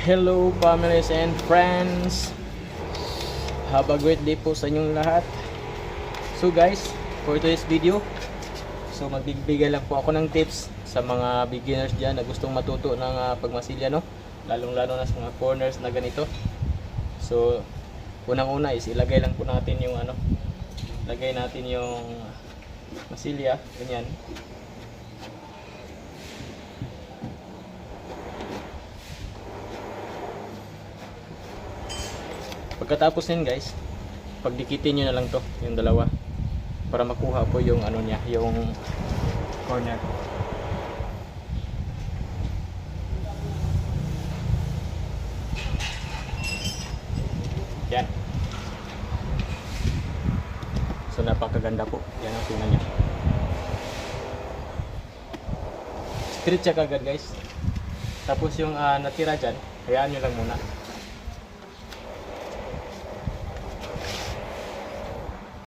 Hello families and friends. Have a great day po sa inyong lahat. So guys, for today's video, so magbibigay lang po ako ng tips sa mga beginners dyan na gustong matuto ng pagmasilya, no? Lalong-lalo na sa mga corners na ganito. So unang-una is ilagay lang po natin yung lagay natin yung masilya, ganyan. Pagkatapos din guys, pagdikitin nyo na lang to, yung dalawa, para makuha po yung niya, yung corner. Yan. So napakaganda po. Yan ang tingnan niya. Straight siya kagad guys. Tapos yung natira dyan, hayaan nyo lang muna.